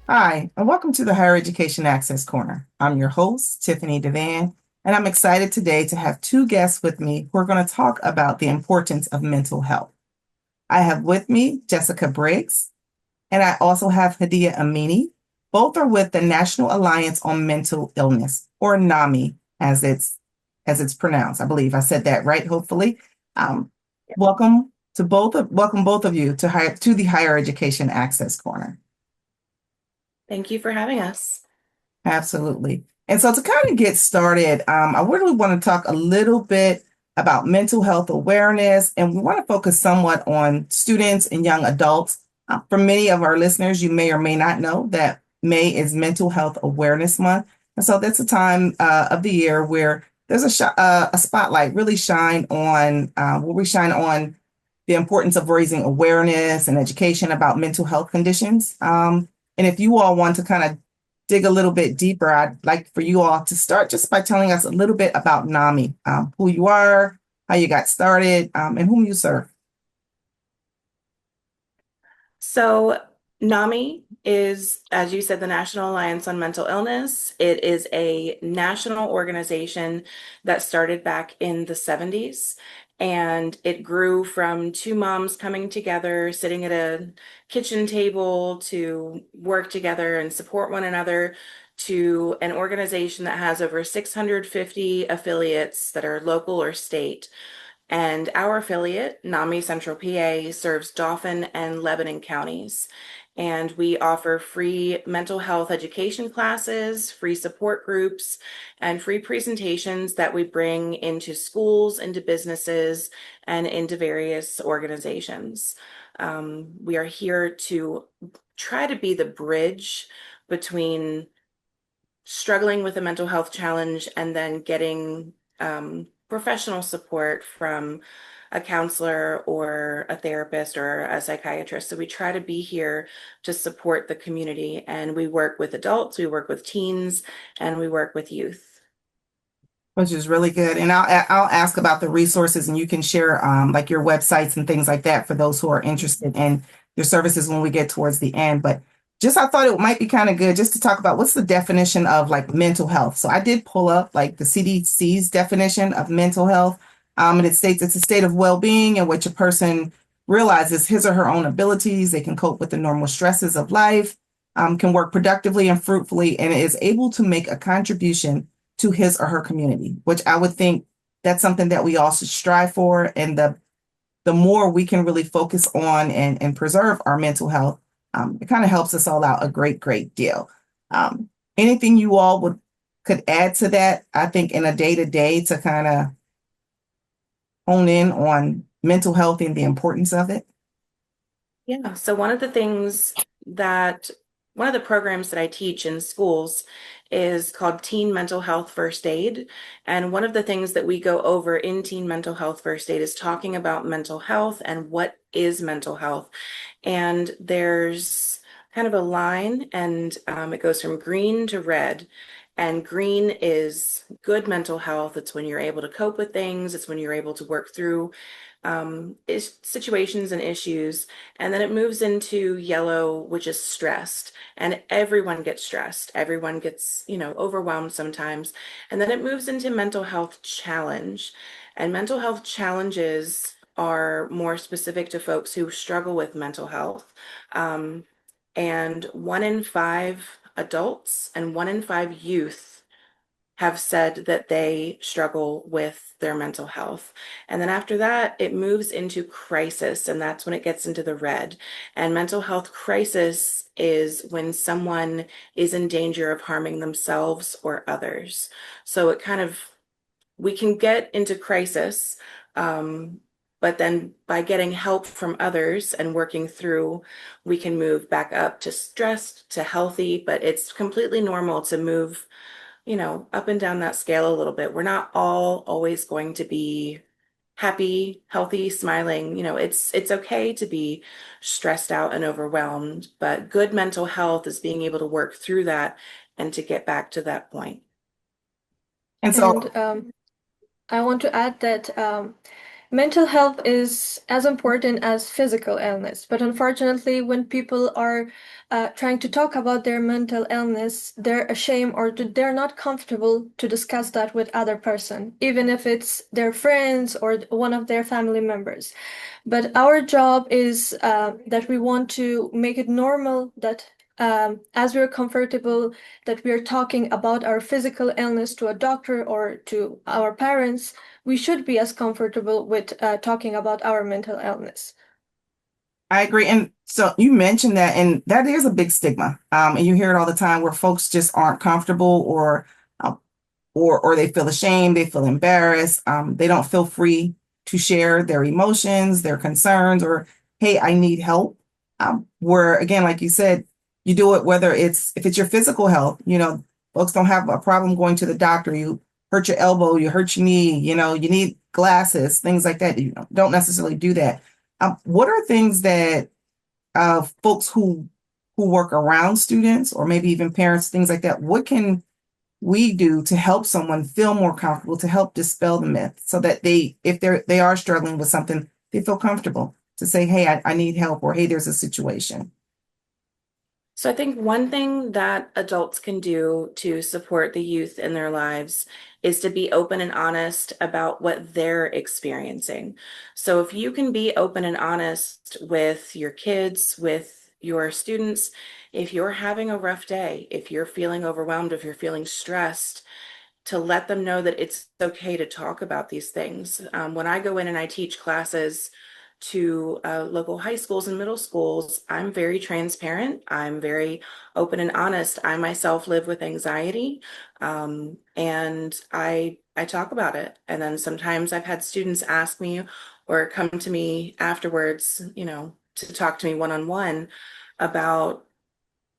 Hi, and welcome to the Higher Education Access Corner. I'm your host, Tiffany Devan, and I'm excited today to have two guests with me who are going to talk about the importance of mental health. I have with me Jessica Briggs, and I also have Hadiya Amini. Both are with the National Alliance on Mental Illness, or NAMI, as it's pronounced. I believe I said that right. Hopefully, um, welcome both of you to the Higher Education Access Corner. Thank you for having us. Absolutely. And so to kind of get started, I really want to talk a little bit about mental health awareness, and we want to focus somewhat on students and young adults. For many of our listeners, you may or may not know that May is Mental Health Awareness Month. And so that's a time of the year where there's a spotlight really where we shine on the importance of raising awareness and education about mental health conditions. And if you all want to kind of dig a little bit deeper, I'd like for you all to start just by telling us a little bit about NAMI, who you are, how you got started, and whom you serve. So, NAMI is, as you said, the National Alliance on Mental Illness. It is a national organization that started back in the 70s, and it grew from two moms coming together, sitting at a kitchen table to work together and support one another, to an organization that has over 650 affiliates that are local or state. And our affiliate, NAMI Central PA, serves Dauphin and Lebanon counties. And we offer free mental health education classes, free support groups, and free presentations that we bring into schools, into businesses, and into various organizations. We are here to try to be the bridge between struggling with a mental health challenge and then getting professional support from a counselor or a therapist or a psychiatrist. So we try to be here to support the community, and we work with adults, we work with teens, and we work with youth. Which is really good. And I'll ask about the resources, and you can share like your websites and things like that for those who are interested in your services when we get towards the end. But just I thought it might be kind of good just to talk about what's the definition of like mental health. So I did pull up like the CDC's definition of mental health, and it states it's a state of well-being in which a person realizes his or her own abilities, they can cope with the normal stresses of life, can work productively and fruitfully, and is able to make a contribution to his or her community, which I would think that's something that we all should strive for. And the more we can really focus on and preserve our mental health, it kind of helps us all out a great deal. Anything you all could add to that, I think in a day to day to kind of hone in on mental health and the importance of it. Yeah, so that one of the programs that I teach in schools is called Teen Mental Health First Aid. And one of the things that we go over in Teen Mental Health First Aid is talking about mental health and what is mental health. And there's kind of a line, and it goes from green to red. And green is good mental health. It's when you're able to cope with things, it's when you're able to work through situations and issues. And then it moves into yellow, which is stressed. And everyone gets stressed. Everyone gets, overwhelmed sometimes. And then it moves into mental health challenge. And mental health challenges are more specific to folks who struggle with mental health. Um, and 1 in 5 adults and 1 in 5 youth have said that they struggle with their mental health. And then after that, it moves into crisis, and that's when it gets into the red. And mental health crisis is when someone is in danger of harming themselves or others. So we can get into crisis, but then by getting help from others and working through, we can move back up to stressed to healthy, but it's completely normal to move up and down that scale a little bit. We're not all always going to be happy, healthy, smiling. It's okay to be stressed out and overwhelmed, but good mental health is being able to work through that and to get back to that point. And so, And I want to add that Mental health is as important as physical illness, but unfortunately, when people are trying to talk about their mental illness, they're ashamed or they're not comfortable to discuss that with other person, even if it's their friends or one of their family members. But our job is that we want to make it normal that as we're comfortable that we're talking about our physical illness to a doctor or to our parents, we should be as comfortable with talking about our mental illness. I agree. And so you mentioned that, and that is a big stigma. And you hear it all the time where folks just aren't comfortable uh, or they feel ashamed, they feel embarrassed, they don't feel free to share their emotions, their concerns, or hey, I need help. Where again, like you said, you do it whether it's if it's your physical health, folks don't have a problem going to the doctor. You hurt your elbow, you hurt your knee, you need glasses, things like that. You don't necessarily do that. What are things that folks who work around students or maybe even parents, things like that, what can we do to help someone feel more comfortable, to help dispel the myth so that if they are struggling with something, they feel comfortable to say, hey, I need help, or hey, there's a situation. So I think one thing that adults can do to support the youth in their lives is to be open and honest about what they're experiencing. So if you can be open and honest with your kids, with your students, if you're having a rough day, if you're feeling overwhelmed, if you're feeling stressed, to let them know that it's okay to talk about these things. When I go in and I teach classes to local high schools and middle schools, I'm very transparent. I'm very open and honest. I myself live with anxiety, and I talk about it. And then sometimes I've had students ask me or come to me afterwards, to talk to me one-on-one about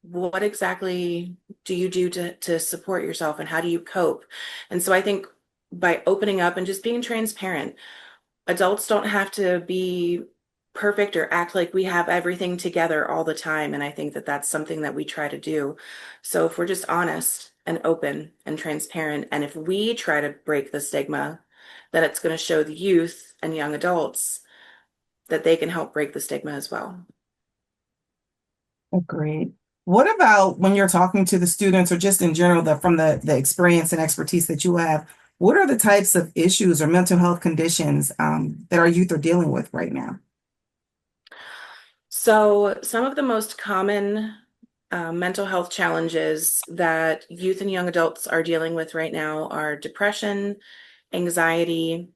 what exactly do you do to support yourself and how do you cope? And so I think by opening up and just being transparent, adults don't have to be perfect or act like we have everything together all the time. And I think that that's something that we try to do. So if we're just honest and open and transparent, and if we try to break the stigma, then it's going to show the youth and young adults that they can help break the stigma as well. Agreed. What about when you're talking to the students or just in general, from the experience and expertise that you have, what are the types of issues or mental health conditions that our youth are dealing with right now? So, some of the most common mental health challenges that youth and young adults are dealing with right now are depression, anxiety,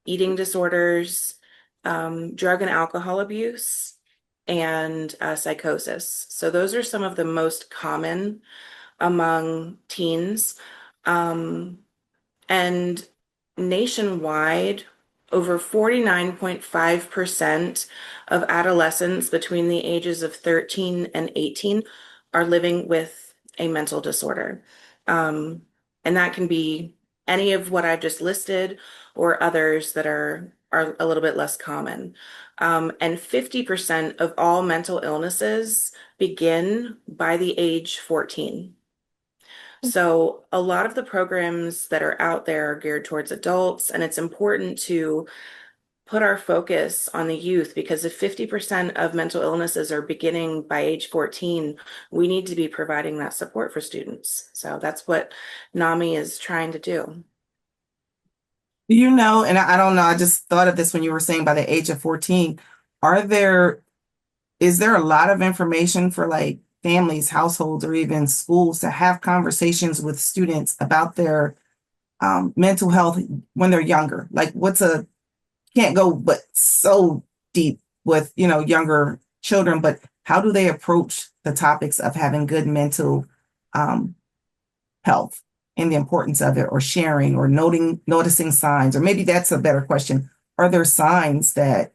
eating disorders, drug and alcohol abuse, and psychosis. So, those are some of the most common among teens. Um, and nationwide, over 49.5% of adolescents between the ages of 13 and 18 are living with a mental disorder. Um, and that can be any of what I've just listed or others that are a little bit less common. And 50% of all mental illnesses begin by the age 14. So a lot of the programs that are out there are geared towards adults, and it's important to put our focus on the youth because if 50% of mental illnesses are beginning by age 14, we need to be providing that support for students. So that's what NAMI is trying to do. Do you know, and I don't know, I just thought of this when you were saying by the age of 14, are there is there a lot of information for like families, households, or even schools to have conversations with students about their mental health when they're younger? Like, can't go but so deep with, younger children, but how do they approach the topics of having good mental um, health and the importance of it, or sharing, or noticing signs? Or maybe that's a better question. Are there signs that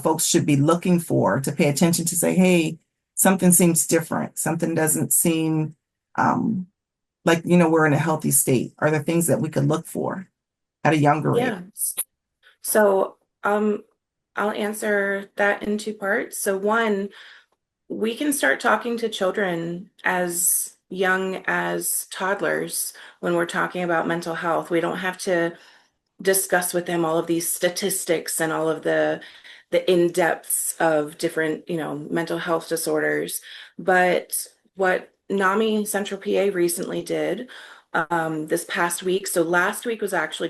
folks should be looking for to pay attention to, say, hey, something seems different. Something doesn't seem like, we're in a healthy state. Are there things that we could look for at a younger age? Yeah. So I'll answer that in two parts. So one, we can start talking to children as young as toddlers when we're talking about mental health. We don't have to discuss with them all of these statistics and all of the in-depths of different, mental health disorders. But what NAMI Central PA recently did this past week, so last week was actually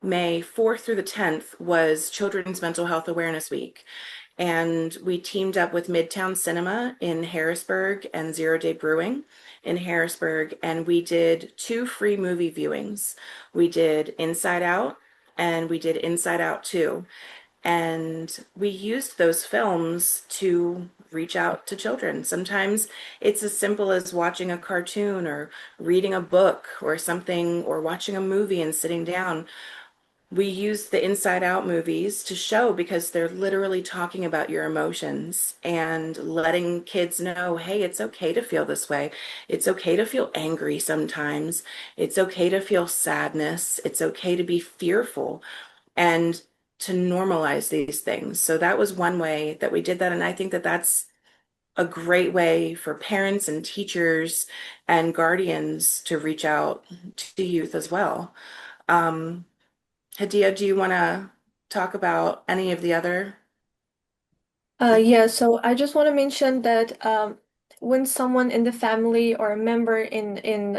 May 4th through the 10th was Children's Mental Health Awareness Week. And we teamed up with Midtown Cinema in Harrisburg and Zero Day Brewing in Harrisburg, and we did 2 free movie viewings. We did Inside Out and we did Inside Out 2. And we used those films to reach out to children. Sometimes it's as simple as watching a cartoon or reading a book or something, or watching a movie and sitting down. We use the Inside Out movies to show, because they're literally talking about your emotions and letting kids know, hey, it's okay to feel this way. It's okay to feel angry sometimes. It's okay to feel sadness. It's okay to be fearful, and to normalize these things. So that was one way that we did that. And I think that that's a great way for parents and teachers and guardians to reach out to youth as well. Um, Hadiya, do you want to talk about any of the other? Yeah, so I just want to mention that when someone in the family or a member in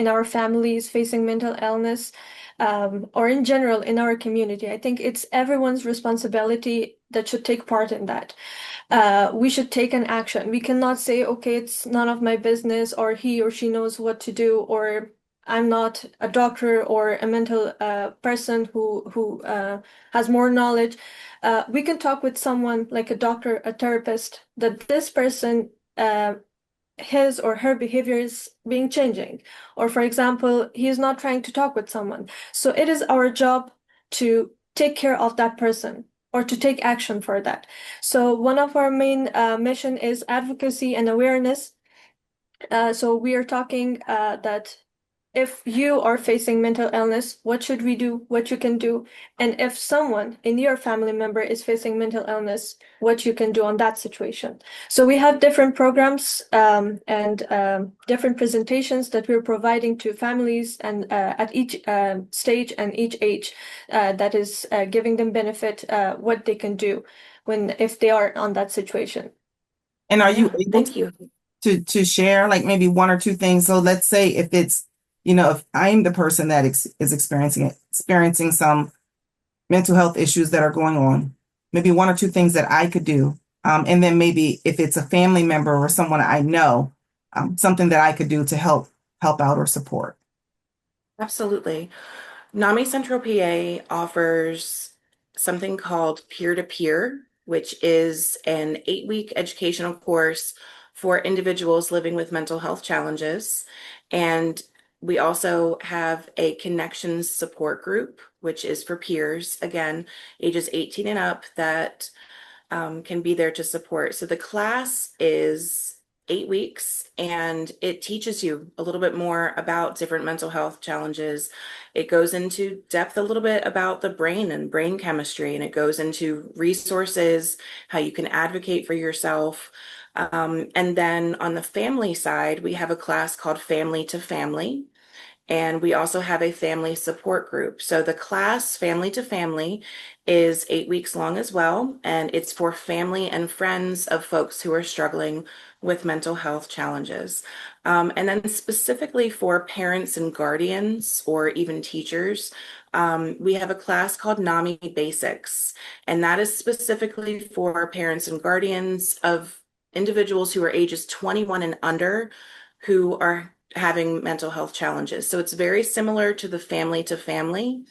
our family is facing mental illness, or in general in our community, I think it's everyone's responsibility that should take part in that. We should take an action. We cannot say, okay, it's none of my business, or he or she knows what to do, or I'm not a doctor or a mental person who has more knowledge. We can talk with someone like a doctor, a therapist, that this person, his or her behavior is being changing. Or for example, he is not trying to talk with someone. So it is our job to take care of that person or to take action for that. So one of our main mission is advocacy and awareness. So we are talking that if you are facing mental illness, what should we do? What you can do? And if someone in your family member is facing mental illness, what you can do on that situation. So we have different programs and different presentations that we're providing to families, and at each stage and each age, that is giving them benefit what they can do if they are on that situation. And are you Yeah, able thank you. to share like maybe 1 or 2 things? So let's say if it's, if I'm the person that is experiencing some mental health issues that are going on, maybe 1 or 2 things that I could do. And then maybe if it's a family member or someone I know, something that I could do to help out or support. Absolutely. NAMI Central PA offers something called peer-to-peer, which is an 8-week educational course for individuals living with mental health challenges. And we also have a connections support group, which is for peers, again, ages 18 and up, that can be there to support. So the class is 8 weeks, and it teaches you a little bit more about different mental health challenges. It goes into depth a little bit about the brain and brain chemistry, and it goes into resources, how you can advocate for yourself. And then on the family side, we have a class called Family to Family. And we also have a family support group. So the class, Family to Family, is 8 weeks long as well. And it's for family and friends of folks who are struggling with mental health challenges. And then specifically for parents and guardians, or even teachers, we have a class called NAMI Basics. And that is specifically for parents and guardians of individuals who are ages 21 and under, who are having mental health challenges. So it's very similar to the Family to Family,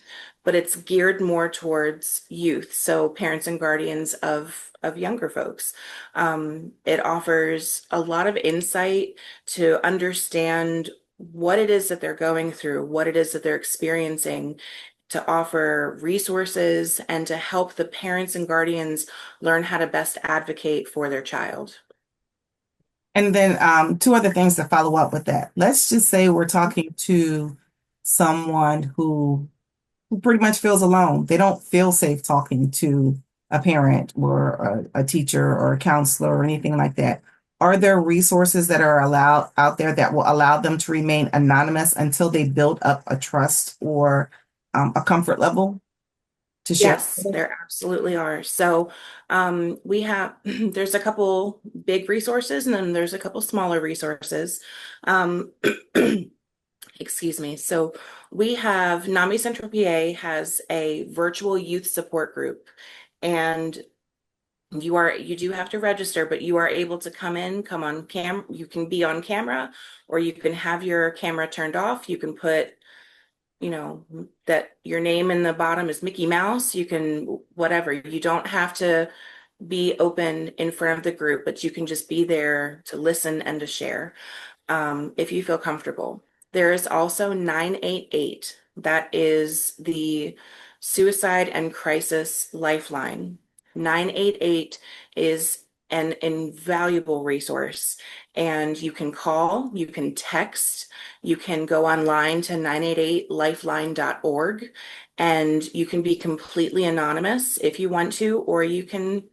but it's geared more towards youth, so parents and guardians of younger folks. It offers a lot of insight to understand what it is that they're going through, what it is that they're experiencing, to offer resources and to help the parents and guardians learn how to best advocate for their child. And then 2 other things to follow up with that. Let's just say we're talking to someone who pretty much feels alone. They don't feel safe talking to a parent or a teacher or a counselor or anything like that. are there resources that are allowed out there that will allow them to remain anonymous until they build up a trust or a comfort level to share? Yes, there absolutely are. So we have, there's a couple big resources and then there's a couple smaller resources. Um, excuse me. So we have NAMI Central PA has a virtual youth support group, and you do have to register, but you are able to come on cam, you can be on camera, or you can have your camera turned off. You can put, that your name in the bottom is Mickey Mouse. You can, whatever. You don't have to be open in front of the group, but you can just be there to listen and to share, if you feel comfortable. There is also 988. That is the suicide and crisis lifeline. 988 is an invaluable resource, and you can call, you can text, you can go online to 988lifeline.org, and you can be completely anonymous if you want to, or you can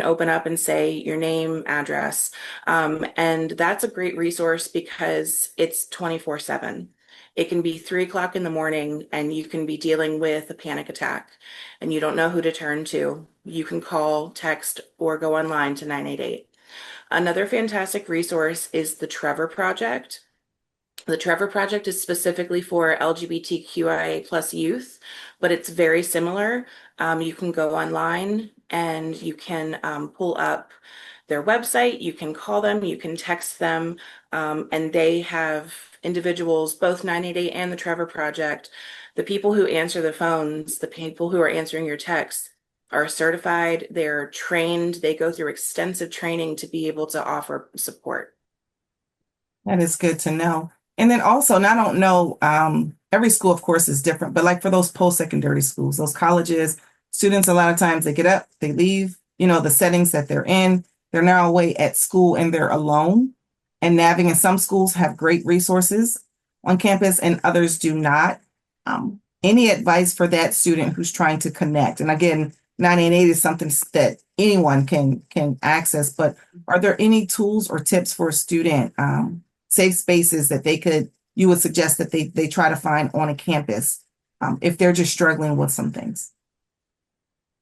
open up and say your name, address. And that's a great resource because it's 24/7. It can be 3 o'clock in the morning and you can be dealing with a panic attack and you don't know who to turn to. You can call, text, or go online to 988. Another fantastic resource is the Trevor Project. The Trevor Project is specifically for LGBTQIA plus youth, but it's very similar. You can go online and you can pull up their website, you can call them, you can text them, and they have individuals, both 988 and the Trevor Project. The people who answer the phones, the people who are answering your texts, are certified, they're trained, they go through extensive training to be able to offer support. That is good to know. And then also, and I don't know, every school, of course, is different, but like for those post-secondary schools, those colleges, students, a lot of times they get up, they leave, the settings that they're in, they're now away at school and they're alone. And navigating, some schools have great resources on campus and others do not. Any advice for that student who's trying to connect? And again, 988 is something that anyone can access, but are there any tools or tips for a student, safe spaces that you would suggest that they try to find on a campus, if they're just struggling with some things?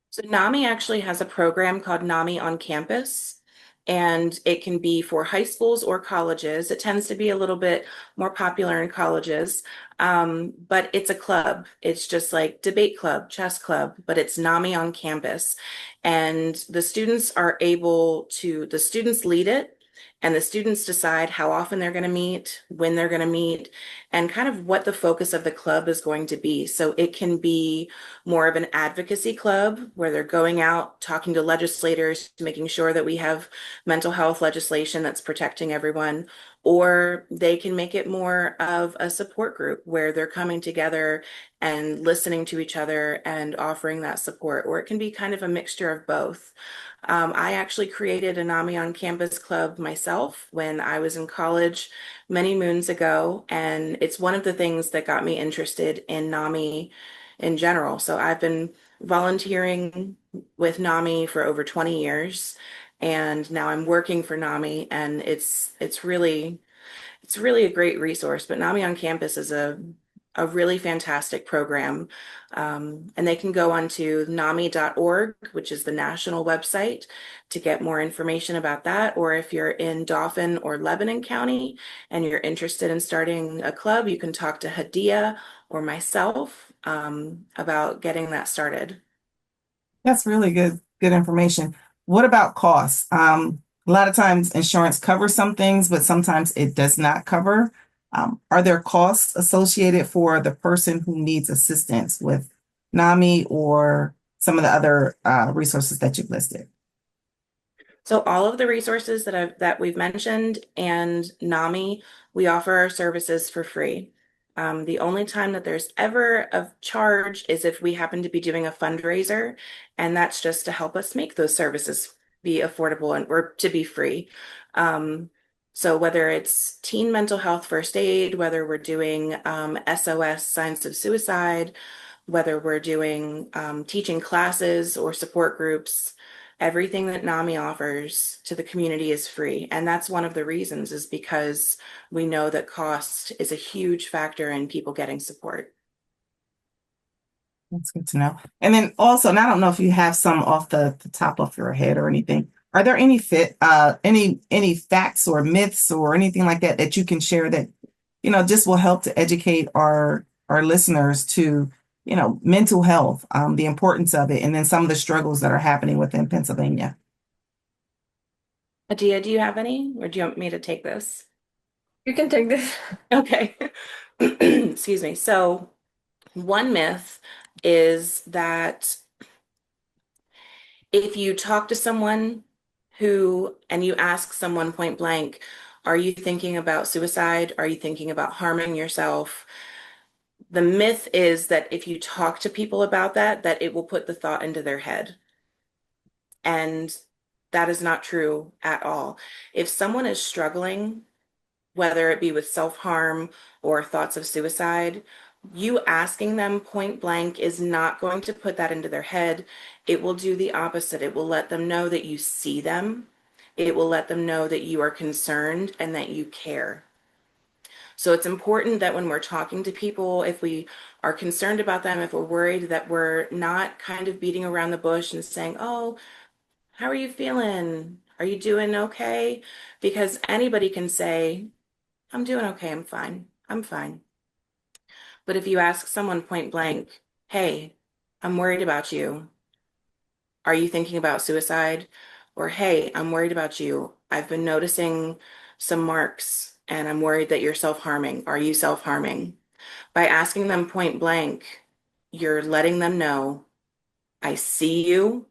So NAMI actually has a program called NAMI on Campus, and it can be for high schools or colleges. It tends to be a little bit more popular in colleges, but it's a club. It's just like debate club, chess club, but it's NAMI on Campus. And the students lead it, and the students decide how often they're going to meet, when they're going to meet, and kind of what the focus of the club is going to be. So it can be more of an advocacy club where they're going out, talking to legislators, making sure that we have mental health legislation that's protecting everyone, or they can make it more of a support group where they're coming together and listening to each other and offering that support, or it can be kind of a mixture of both. I actually created a NAMI on Campus club myself when I was in college many moons ago, and it's one of the things that got me interested in NAMI in general. So I've been volunteering with NAMI for over 20 years, and now I'm working for NAMI, and it's really a great resource. But NAMI on Campus is a really fantastic program. And they can go onto NAMI.org, which is the national website, to get more information about that. Or if you're in Dauphin or Lebanon County and you're interested in starting a club, you can talk to Hadiya or myself about getting that started. That's really good information. What about costs? A lot of times insurance covers some things, but sometimes it does not cover. Are there costs associated for the person who needs assistance with NAMI or some of the other resources that you've listed? So all of the resources that we've mentioned and NAMI, we offer our services for free. The only time that there's ever a charge is if we happen to be doing a fundraiser, and that's just to help us make those services be affordable and or to be free. So whether it's teen mental health first aid, whether we're doing SOS signs of suicide, whether we're doing teaching classes or support groups, everything that NAMI offers to the community is free. And that's one of the reasons, is because we know that cost is a huge factor in people getting support. That's good to know. And then also, and I don't know if you have some off the top of your head or anything. Are there any facts or myths or anything like that that you can share that, just will help to educate our listeners to, mental health, the importance of it, and then some of the struggles that are happening within Pennsylvania? Hadiya, do you have any, or do you want me to take this? You can take this. Okay. Excuse me. So, one myth is that if you talk to someone and you ask someone point blank, are you thinking about suicide? Are you thinking about harming yourself? The myth is that if you talk to people about that, that it will put the thought into their head. And that is not true at all. If someone is struggling, whether it be with self-harm or thoughts of suicide, you asking them point blank is not going to put that into their head. It will do the opposite. It will let them know that you see them. It will let them know that you are concerned and that you care. So it's important that when we're talking to people, if we are concerned about them, if we're worried, that we're not kind of beating around the bush and saying, oh, how are you feeling? Are you doing okay? Because anybody can say, I'm doing okay, I'm fine, I'm fine. But if you ask someone point blank, hey, I'm worried about you. Are you thinking about suicide? Or hey, I'm worried about you. I've been noticing some marks and I'm worried that you're self-harming. Are you self-harming? By asking them point blank, you're letting them know, I see you,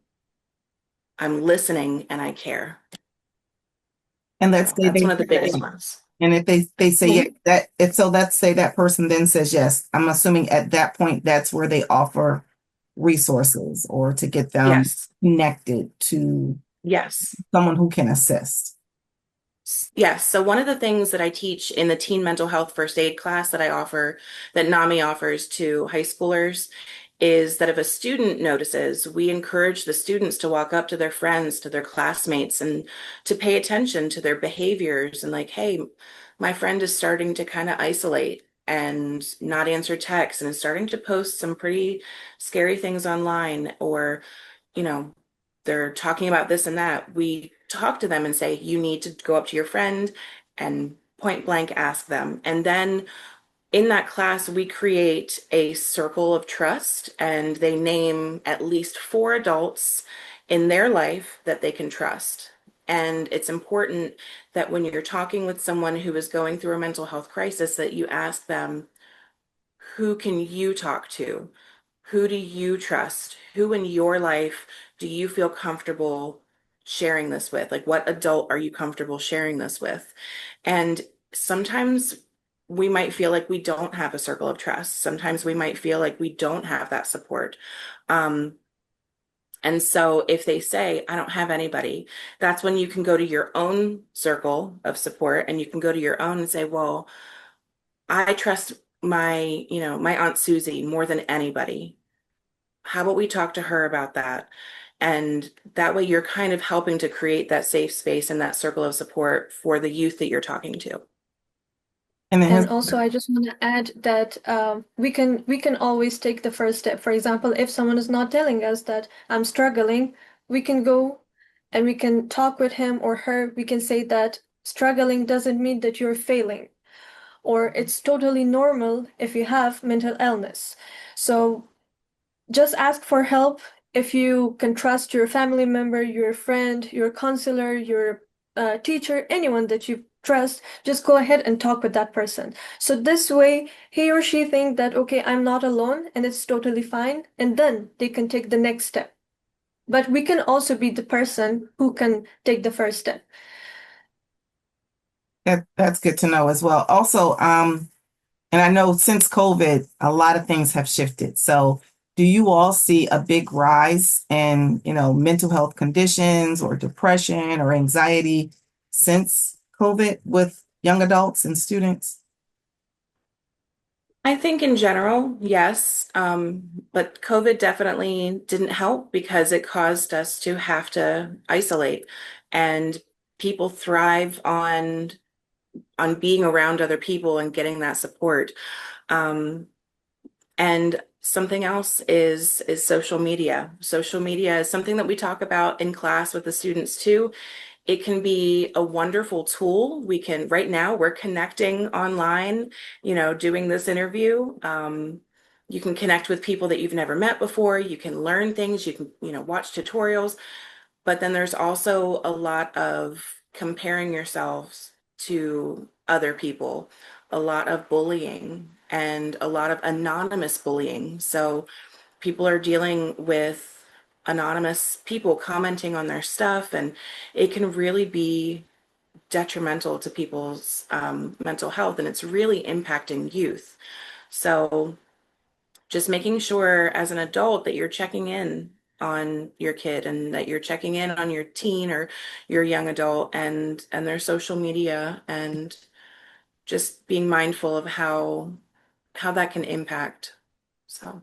I'm listening, and I care. And let's So say that's they one of the say biggest yes. ones. And if they say Mhm. yes, let's say that person then says yes. I'm assuming at that point that's where they offer resources or to get them Yes. connected to Yes. someone who can assist. Yes. So one of the things that I teach in the teen mental health first aid class that I offer, that NAMI offers to high schoolers, is that if a student notices, we encourage the students to walk up to their friends, to their classmates, and to pay attention to their behaviors and like, hey, my friend is starting to kind of isolate and not answer texts and is starting to post some pretty scary things online, or you know, they're talking about this and that. We talk to them and say, you need to go up to your friend and point blank ask them. And then in that class, we create a circle of trust and they name at least 4 adults in their life that they can trust. And it's important that when you're talking with someone who is going through a mental health crisis, that you ask them, who can you talk to? Who do you trust? Who in your life do you feel comfortable sharing this with? Like, what adult are you comfortable sharing this with? And sometimes we might feel like we don't have a circle of trust. Sometimes we might feel like we don't have that support. Um, and so if they say, I don't have anybody, that's when you can go to your own circle of support and you can go to your own and say, well, I trust my Aunt Susie more than anybody. How about we talk to her about that? And that way you're kind of helping to create that safe space and that circle of support for the youth that you're talking to. And then And also, I just want to add that we can always take the first step. For example, if someone is not telling us that I'm struggling, we can go and we can talk with him or her. We can say that struggling doesn't mean that you're failing, or it's totally normal if you have mental illness. So just ask for help. If you can trust your family member, your friend, your counselor, your teacher, anyone that you trust, just go ahead and talk with that person. So this way, he or she think that, okay, I'm not alone and it's totally fine. And then they can take the next step. But we can also be the person who can take the first step. that's good to know as well. Also, and I know since COVID, a lot of things have shifted. So do you all see a big rise in, mental health conditions or depression or anxiety since COVID with young adults and students? I think in general, yes. But COVID definitely didn't help because it caused us to have to isolate. And people thrive on being around other people and getting that support. Um, and something else is social media. Social media is something that we talk about in class with the students too. It can be a wonderful tool. Right now, we're connecting online, doing this interview. You can connect with people that you've never met before. You can learn things. You can, watch tutorials. But then there's also a lot of comparing yourselves to other people, a lot of bullying, and a lot of anonymous bullying. So people are dealing with anonymous people commenting on their stuff, and it can really be detrimental to people's mental health, and it's really impacting youth. So just making sure as an adult that you're checking in on your kid and that you're checking in on your teen or your young adult and their social media, and just being mindful of how that can impact. So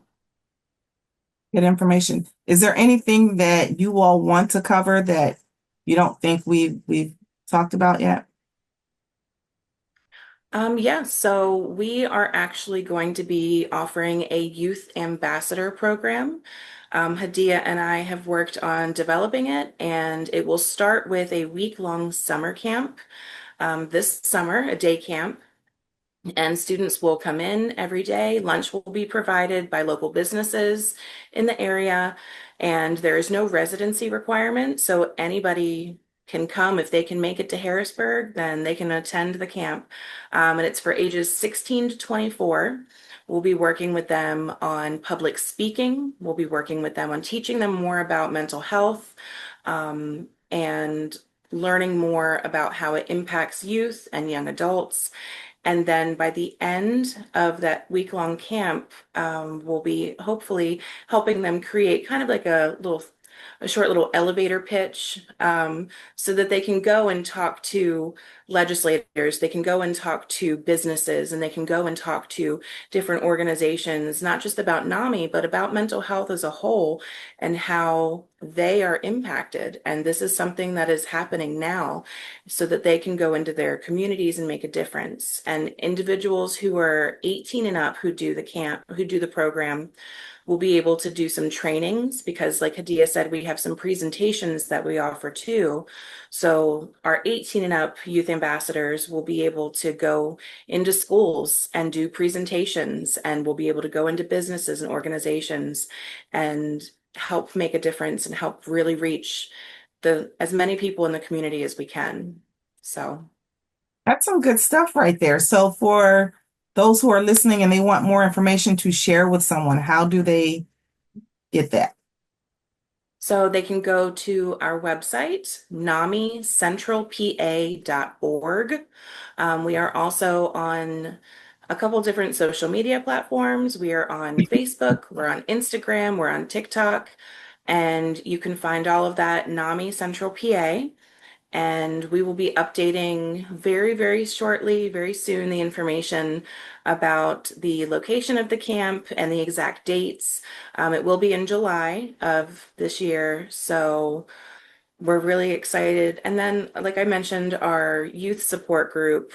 Good information. Is there anything that you all want to cover that you don't think we've talked about yet? yeah, so we are actually going to be offering a youth ambassador program. Hadiya and I have worked on developing it, and it will start with a week-long summer camp this summer, a day camp. And students will come in every day. Lunch will be provided by local businesses in the area, and there is no residency requirement. So anybody can come. If they can make it to Harrisburg, then they can attend the camp. And it's for ages 16 to 24. We'll be working with them on public speaking. We'll be working with them on teaching them more about mental health, and learning more about how it impacts youth and young adults. And then by the end of that week-long camp, we'll be hopefully helping them create kind of like a short little elevator pitch, so that they can go and talk to legislators, they can go and talk to businesses, and they can go and talk to different organizations, not just about NAMI, but about mental health as a whole and how they are impacted. And this is something that is happening now, so that they can go into their communities and make a difference. And individuals who are 18 and up who do the camp, who do the program, will be able to do some trainings because, like Hadiya said, we have some presentations that we offer too. So our 18 and up youth ambassadors will be able to go into schools and do presentations, and will be able to go into businesses and organizations and help make a difference and help really reach as many people in the community as we can. So That's some good stuff right there. So for those who are listening and they want more information to share with someone, how do they get that? So they can go to our website, namicentralpa.org. We are also on a couple different social media platforms. We are on Facebook, we're on Instagram, we're on TikTok, and you can find all of that NAMI Central PA. And we will be updating very, very shortly, very soon, the information about the location of the camp and the exact dates. It will be in July of this year, so we're really excited. And then, like I mentioned, our youth support group,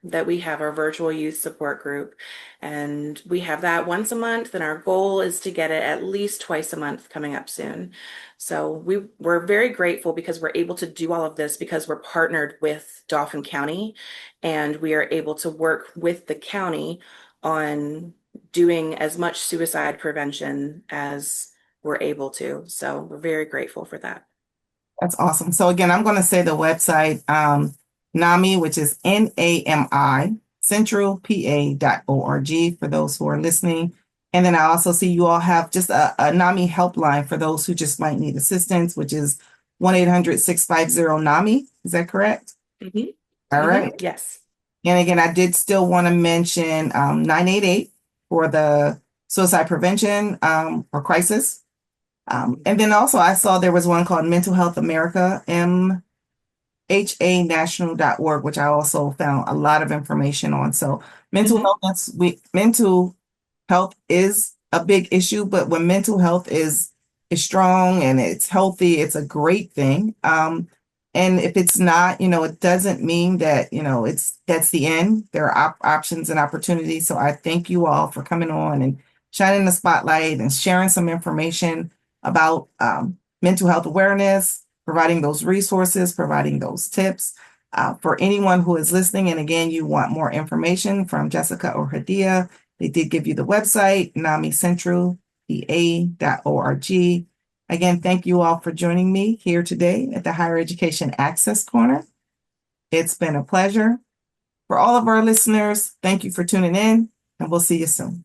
that we have, our virtual youth support group, and we have that once a month, and our goal is to get it at least twice a month coming up soon. So we're very grateful because we're able to do all of this because we're partnered with Dauphin County, and we are able to work with the county on doing as much suicide prevention as we're able to. So we're very grateful for that. That's awesome. So again, I'm going to say the website, NAMI, which is NAMI, centralpa.org for those who are listening. And then I also see you all have just a NAMI helpline for those who just might need assistance, which is 1-800-650-NAMI. Is that correct? Mhm. All right. Yes. And again, I did still want to mention 988 for the suicide prevention or crisis. And then also I saw there was one called Mental Health America, MHAnational.org, which I also found a lot of information on. So mental Mhm. mental health is a big issue, but when mental health is strong and it's healthy, it's a great thing. And if it's not, it doesn't mean that, that's the end. There are options and opportunities. So I thank you all for coming on and shining the spotlight and sharing some information about mental health awareness, providing those resources, providing those tips. For anyone who is listening, and again, you want more information from Jessica or Hadiya, they did give you the website, NamiCentralPA.org. Again, thank you all for joining me here today at the Higher Education Access Corner. It's been a pleasure. For all of our listeners, thank you for tuning in, and we'll see you soon.